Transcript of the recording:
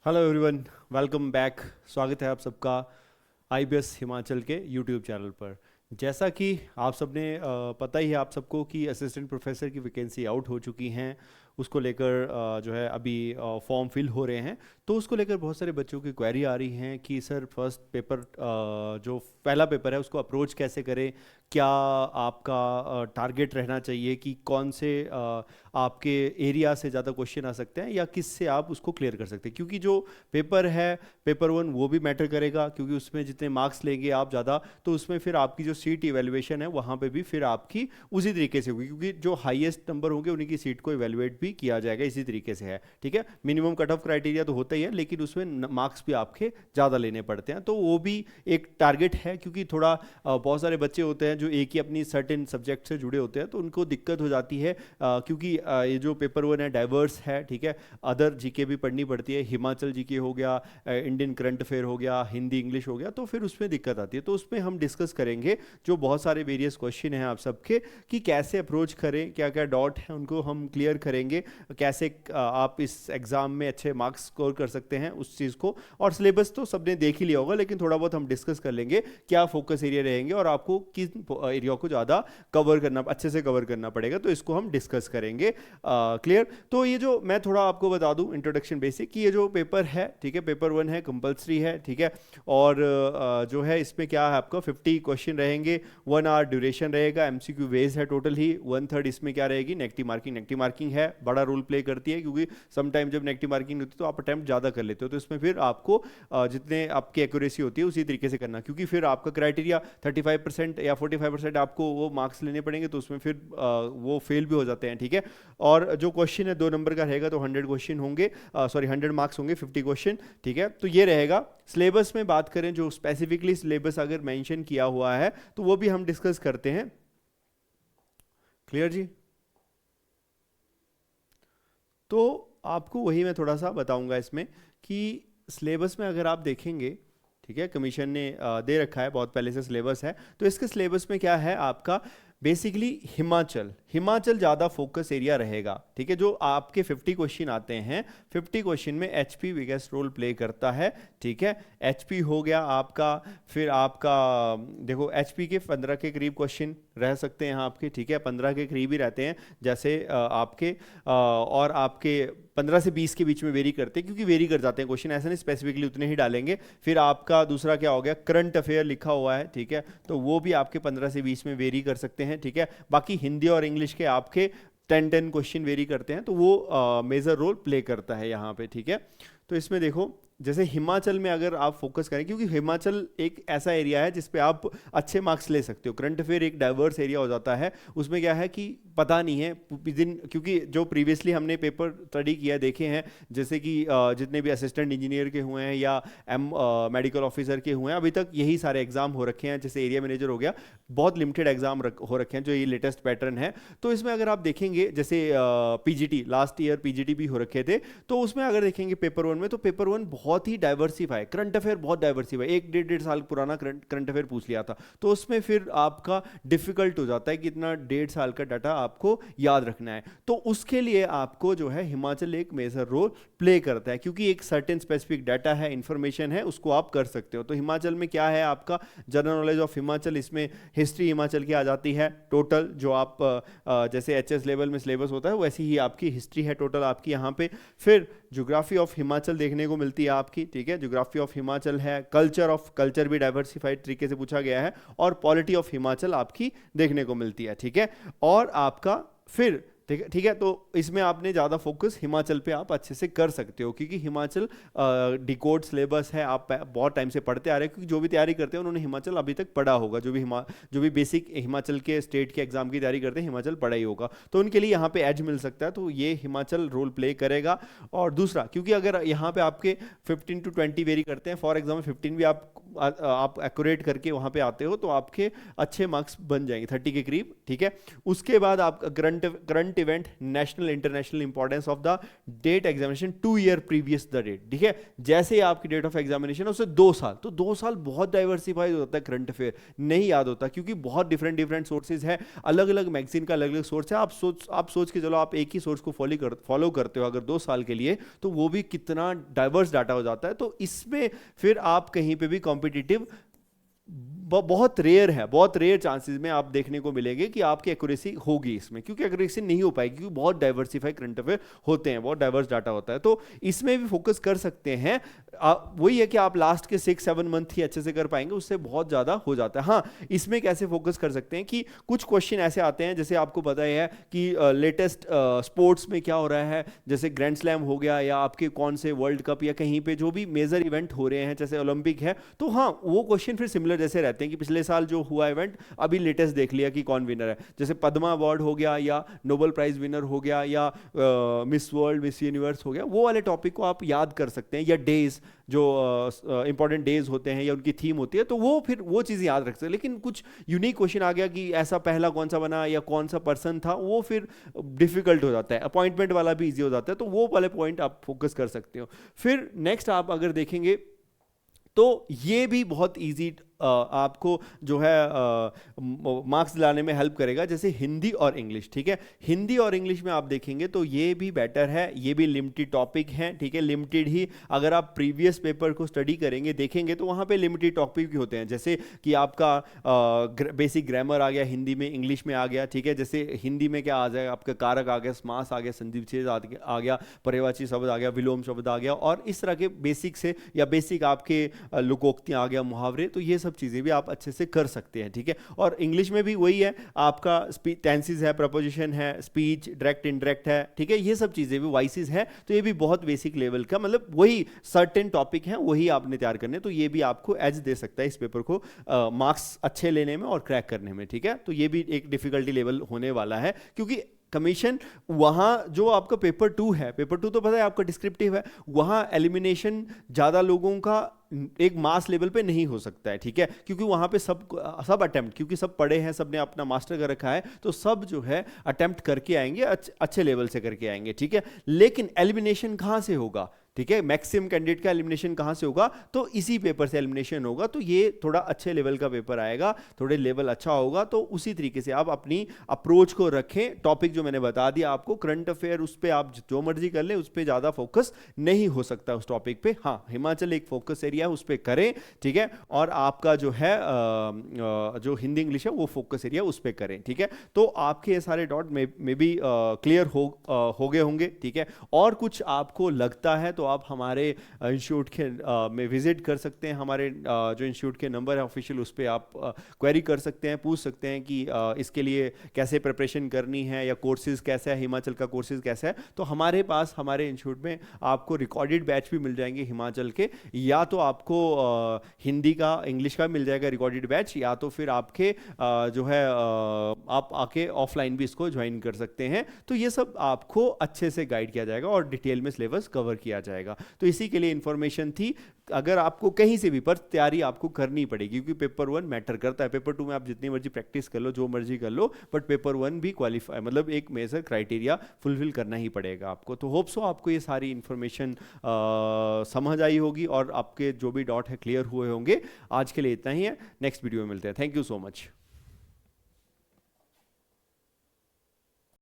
Hello everyone, welcome back. स्वागत है आप सबका आईबीएस हिमाचल के यूट्यूब चैनल पर। जैसा कि आप सबने पता ही है आप सबको कि असिस्टेंट प्रोफेसर की वैकेंसी आउट हो चुकी हैं। उसको लेकर जो है अभी फॉर्म फिल हो रहे हैं। तो उसको लेकर बहुत सारे बच्चों की क्वेरी आ रही हैं कि सर फर्स्ट पेपर जो पहला पेपर है उसको अप्रोच कैसे करें। क्या आपका टारगेट रहना चाहिए कि कौन से आपके एरिया से ज़्यादा क्वेश्चन आ सकते हैं या किस से आप उसको क्लियर कर सकते हैं, क्योंकि जो पेपर है पेपर वन वो भी मैटर करेगा, क्योंकि उसमें जितने मार्क्स लेंगे आप ज़्यादा तो उसमें फिर आपकी जो सीट इवेल्युएशन है वहाँ पे भी फिर आपकी उसी तरीके से होगी, क्योंकि जो हाईएस्ट नंबर होंगे उन्हीं की सीट को इवेल्युएट भी किया जाएगा इसी तरीके से है। ठीक है, मिनिमम कट ऑफ क्राइटेरिया तो होता ही है, लेकिन उसमें मार्क्स भी आपके ज़्यादा लेने पड़ते हैं, तो वो भी एक टारगेट है। क्योंकि थोड़ा बहुत सारे बच्चे होते हैं जो एक ही अपनी सर्टेन सब्जेक्ट से जुड़े होते हैं, तो उनको दिक्कत हो जाती है क्योंकि ये जो पेपर वन है डाइवर्स है। ठीक है, अदर जीके भी पढ़नी पड़ती है, हिमाचल जीके हो गया, इंडियन करंट अफेयर हो गया, हिंदी इंग्लिश हो गया, तो फिर उसमें दिक्कत आती है। तो उसमें हम डिस्कस करेंगे जो बहुत सारे वेरियस क्वेश्चन हैं आप सबके, कि कैसे अप्रोच करें, क्या क्या डॉट हैं उनको हम क्लियर करेंगे, कैसे आप इस एग्ज़ाम में अच्छे मार्क्स स्कोर कर सकते हैं उस चीज़ को। और सिलेबस तो सबने देख ही लिया होगा, लेकिन थोड़ा बहुत हम डिस्कस कर लेंगे क्या फोकस एरिया रहेंगे और आपको किस एरिया को ज़्यादा कवर करना, अच्छे से कवर करना पड़ेगा, तो इसको हम डिस्कस करेंगे। क्लियर? तो ये जो मैं थोड़ा आपको बता दूं इंट्रोडक्शन बेसिक, कि ये जो पेपर है, ठीक है, पेपर वन है, कंपलसरी है। ठीक है, और जो है इसमें क्या है, आपका 50 क्वेश्चन रहेंगे, 1 आवर ड्यूरेशन रहेगा, एमसीक्यू बेस्ड है टोटल ही। 1/3 इसमें क्या रहेगी, नेगेटिव मार्किंग। नेगेटिव मार्किंग है बड़ा रोल प्ले करती है, क्योंकि समटाइम जब नेगेटिव मार्किंग होती है तो आप अटैम्प्ट ज़्यादा कर लेते हो, तो इसमें फिर आपको जितने आपकी एक्यूरेसी होती है उसी तरीके से करना, क्योंकि फिर आपका क्राइटेरिया 35% या 45% आपको वो मार्क्स लेने पड़ेंगे, तो उसमें फिर वो फेल भी हो जाते हैं। ठीक है, और जो क्वेश्चन है 2 नंबर का रहेगा, तो 100 क्वेश्चन होंगे, सॉरी 100 मार्क्स होंगे, 50 क्वेश्चन। ठीक है, तो ये रहेगा। सिलेबस में बात करें, जो स्पेसिफिकली सिलेबस अगर मेंशन किया हुआ है तो वो भी हम डिस्कस करते हैं। क्लियर जी? तो आपको वही मैं थोड़ा सा बताऊंगा इसमें, कि सिलेबस में अगर आप देखेंगे, ठीक है, कमीशन ने दे रखा है बहुत पहले से सिलेबस है, तो इसके सिलेबस में क्या है आपका, बेसिकली हिमाचल हिमाचल ज़्यादा फोकस एरिया रहेगा। ठीक है, जो आपके 50 क्वेश्चन आते हैं, 50 क्वेश्चन में एचपी बिगेस्ट रोल प्ले करता है। ठीक है, एचपी हो गया आपका, फिर आपका देखो एचपी के 15 के करीब क्वेश्चन रह सकते हैं आपके। ठीक है, 15 के करीब ही रहते हैं, जैसे आपके और आपके 15 से 20 के बीच में वेरी करते हैं, क्योंकि वेरी कर जाते हैं क्वेश्चन, ऐसा नहीं स्पेसिफिकली उतने ही डालेंगे। फिर आपका दूसरा क्या हो गया, करंट अफेयर लिखा हुआ है। ठीक है, तो वो भी आपके 15 से 20 में वेरी कर सकते हैं। ठीक है, बाकी हिंदी और इंग्लिश के आपके 10 क्वेश्चन वेरी करते हैं, तो वो मेजर रोल प्ले करता है यहाँ पे। ठीक है, तो इसमें देखो जैसे हिमाचल में अगर आप फोकस करें, क्योंकि हिमाचल एक ऐसा एरिया है जिसपे आप अच्छे मार्क्स ले सकते हो। करंट अफेयर एक डाइवर्स एरिया हो जाता है, उसमें क्या है कि पता नहीं है दिन, क्योंकि जो प्रीवियसली हमने पेपर स्टडी किया देखे हैं, जैसे कि जितने भी असिस्टेंट इंजीनियर के हुए हैं या मेडिकल ऑफिसर के हुए हैं, अभी तक यही सारे एग्जाम हो रखे हैं। जैसे एरिया मैनेजर हो गया, बहुत लिमिटेड एग्जाम हो रखे हैं, जो ये लेटेस्ट पैटर्न है। तो इसमें अगर आप देखेंगे, जैसे पीजीटी लास्ट ईयर पीजीटी भी हो रखे थे, तो उसमें अगर देखेंगे पेपर वन में, तो पेपर वन बहुत ही डाइवर्सिफाई, करंट अफेयर बहुत डाइवर्सिफाई, 1-1.5 साल पुराना करंट अफेयर पूछ लिया था, तो उसमें फिर आपका डिफिकल्ट हो जाता है कि इतना 1.5 साल का डाटा आपको याद रखना है। तो उसके लिए आपको जो है हिमाचल एक मेजर रोल प्ले करता है, क्योंकि एक सर्टेन स्पेसिफिक डाटा है, इंफॉर्मेशन है, उसको आप कर सकते हो। तो हिमाचल में क्या है आपका जनरल नॉलेज ऑफ हिमाचल, इसमें हिस्ट्री हिमाचल की आ जाती है टोटल, जो आप जैसे एचएस लेवल में सिलेबस होता है वैसी ही आपकी हिस्ट्री है टोटल आपकी यहाँ पे। फिर ज्योग्राफी ऑफ हिमाचल देखने को मिलती है आपकी। ठीक है, ज्योग्राफी ऑफ हिमाचल है, कल्चर भी डाइवर्सिफाइड तरीके से पूछा गया है, और पॉलिटी ऑफ हिमाचल आपकी देखने को मिलती है। ठीक है, और आपका फिर ठीक है, तो इसमें आपने ज़्यादा फोकस हिमाचल पे आप अच्छे से कर सकते हो, क्योंकि हिमाचल डिकोड सिलेबस है, आप बहुत टाइम से पढ़ते आ रहे हैं, क्योंकि जो भी तैयारी करते हैं उन्होंने हिमाचल अभी तक पढ़ा होगा, जो भी बेसिक हिमाचल के स्टेट के एग्जाम की तैयारी करते हैं हिमाचल पढ़ा ही होगा, तो उनके लिए यहाँ पे एज मिल सकता है, तो ये हिमाचल रोल प्ले करेगा। और दूसरा, क्योंकि अगर यहाँ पे आपके 15 to 20 वेरी करते हैं, फॉर एग्जाम्पल 15 भी आप आप एक्यूरेट करके वहाँ पे आते हो तो आपके अच्छे मार्क्स बन जाएंगे 30 के करीब, ठीक है। उसके बाद आप current event, national international importance of the date examination 2 year previous the date, ठीक है। जैसे ही आपकी डेट ऑफ एग्जामिनेशन है उससे 2 साल, तो 2 साल बहुत डाइवर्सिफाइड होता है करंट अफेयर, नहीं याद होता क्योंकि बहुत डिफरेंट डिफरेंट सोर्सेज है, अलग अलग मैगजीन का अलग अलग सोर्स है। आप सोच के चलो आप एक ही सोर्स को फॉलो करते हो अगर 2 साल के लिए, तो वो भी कितना डाइवर्स डाटा हो जाता है। तो इसमें फिर आप कहीं पे भी कॉम्पिटिटिव बहुत रेयर है, बहुत रेयर चांसेस में आप देखने को मिलेंगे कि आपकी एक्यूरेसी होगी इसमें, क्योंकि एक्यूरेसी नहीं हो पाएगी क्योंकि बहुत डाइवर्सिफाई करंट अफेयर होते हैं, बहुत डाइवर्स डाटा होता है। तो इसमें भी फोकस कर सकते हैं। वही है कि आप लास्ट के 6-7 मंथ ही अच्छे से कर पाएंगे, उससे बहुत ज़्यादा हो जाता है। हाँ, इसमें कैसे फोकस कर सकते हैं कि कुछ क्वेश्चन ऐसे आते हैं, जैसे आपको पता है कि लेटेस्ट स्पोर्ट्स में क्या हो रहा है, जैसे ग्रैंड स्लैम हो गया या आपके कौन से वर्ल्ड कप या कहीं पे जो भी मेजर इवेंट हो रहे हैं जैसे ओलंपिक है, तो हाँ वो क्वेश्चन फिर सिमिलर जैसे रहते हैं कि पिछले साल जो हुआ इवेंट अभी लेटेस्ट देख लिया कि कौन विनर है। जैसे पद्मा अवार्ड हो गया या नोबेल प्राइज विनर हो गया या मिस वर्ल्ड, मिस यूनिवर्स हो गया, वो वाले टॉपिक को आप याद कर सकते हैं। या डेज जो इंपॉर्टेंट डेज होते हैं या उनकी थीम होती है, तो वो फिर वो चीज़ याद रख सकते हैं। लेकिन कुछ यूनिक क्वेश्चन आ गया कि ऐसा पहला कौन सा बना या कौन सा पर्सन था, वो फिर डिफिकल्ट हो जाता है। अपॉइंटमेंट वाला भी इजी हो जाता है, तो वो वाले पॉइंट आप फोकस कर सकते हो। फिर नेक्स्ट आप अगर देखेंगे तो ये भी बहुत इजी आपको जो है मार्क्स दिलाने में हेल्प करेगा, जैसे हिंदी और इंग्लिश, ठीक है। हिंदी और इंग्लिश में आप देखेंगे तो ये भी बेटर है, ये भी लिमिटेड टॉपिक हैं, ठीक है। लिमिटेड ही अगर आप प्रीवियस पेपर को स्टडी करेंगे, देखेंगे तो वहाँ पे लिमिटेड टॉपिक भी होते हैं, जैसे कि आपका बेसिक ग्रामर आ गया हिंदी में, इंग्लिश में आ गया, ठीक है। जैसे हिंदी में क्या आ जाएगा, आपका कारक आ गया, समास आ गया, संधि विच्छेद आ गया, पर्यायवाची शब्द आ गया, विलोम शब्द आ गया, और इस तरह के बेसिक से या बेसिक आपके लोकोक्तियाँ आ गया, मुहावरे, तो ये सब चीजें भी आप अच्छे से कर सकते हैं, ठीक है। और इंग्लिश में भी वही है, आपका टेंसेस है, प्रपोजिशन है, स्पीच, डायरेक्ट इनडायरेक्ट है, ठीक है। ये सब चीजें भी वॉइसेस है, तो ये भी बहुत बेसिक लेवल का, मतलब वही सर्टेन टॉपिक है, वही आपने तैयार करने, तो ये भी आपको एज दे सकता है इस पेपर को मार्क्स अच्छे लेने में और क्रैक करने में, ठीक है। तो ये भी एक डिफिकल्टी लेवल होने वाला है, क्योंकि कमीशन वहाँ जो आपका पेपर 2 है, पेपर 2 तो पता है आपका डिस्क्रिप्टिव है, वहाँ एलिमिनेशन ज़्यादा लोगों का एक मास लेवल पे नहीं हो सकता है, ठीक है। क्योंकि वहाँ पे सब अटेम्प्ट, क्योंकि सब पढ़े हैं, सब ने अपना मास्टर कर रखा है, तो सब जो है अटेम्प्ट करके आएंगे, अच्छे लेवल से करके आएंगे, ठीक है। लेकिन एलिमिनेशन कहाँ से होगा, ठीक है, मैक्सिमम कैंडिडेट का एलिमिनेशन कहाँ से होगा, तो इसी पेपर से एलिमिनेशन होगा। तो ये थोड़ा अच्छे लेवल का पेपर आएगा, थोड़े लेवल अच्छा होगा, तो उसी तरीके से आप अपनी अप्रोच को रखें। टॉपिक जो मैंने बता दिया आपको, करंट अफेयर, उस पर आप जो मर्जी कर लें, उस पर ज़्यादा फोकस नहीं हो सकता उस टॉपिक पे। हाँ, हिमाचल एक फोकस एरिया है, उस पर करें, ठीक है। और आपका जो है जो हिंदी इंग्लिश है वो फोकस एरिया, उस पर करें, ठीक है। तो आपके ये सारे डॉट में भी क्लियर हो गए होंगे, ठीक है। और कुछ आपको लगता है तो आप हमारे इंस्टीट्यूट के में विजिट कर सकते हैं। हमारे जो इंस्टीट्यूट के नंबर है ऑफिशियल, उस पर आप क्वेरी कर सकते हैं, पूछ सकते हैं कि इसके लिए कैसे प्रिपरेशन करनी है या कोर्सेज कैसा है, हिमाचल का कोर्सेज कैसा है। तो हमारे पास हमारे इंस्टीट्यूट में आपको रिकॉर्डेड बैच भी मिल जाएंगे हिमाचल के, या तो आपको हिंदी का, इंग्लिश का मिल जाएगा रिकॉर्डेड बैच, या तो फिर आपके जो है आप आके ऑफलाइन भी इसको ज्वाइन कर सकते हैं। तो ये सब आपको अच्छे से गाइड किया जाएगा और डिटेल में सिलेबस कवर किया जाएगा। तो इसी के लिए इंफॉर्मेशन थी। अगर आपको कहीं से भी, पर तैयारी आपको करनी पड़ेगी, क्योंकि पेपर 1 मैटर करता है। पेपर 2 में आप जितनी मर्जी प्रैक्टिस कर लो, जो मर्जी कर लो, बट पेपर 1 भी क्वालिफाई, मतलब एक मेजर क्राइटेरिया फुलफिल करना ही पड़ेगा आपको। तो होप सो आपको ये सारी इंफॉर्मेशन समझ आई होगी और आपके जो भी डाउट है क्लियर हुए होंगे। आज के लिए इतना ही है, नेक्स्ट वीडियो में मिलते हैं। Thank you so much.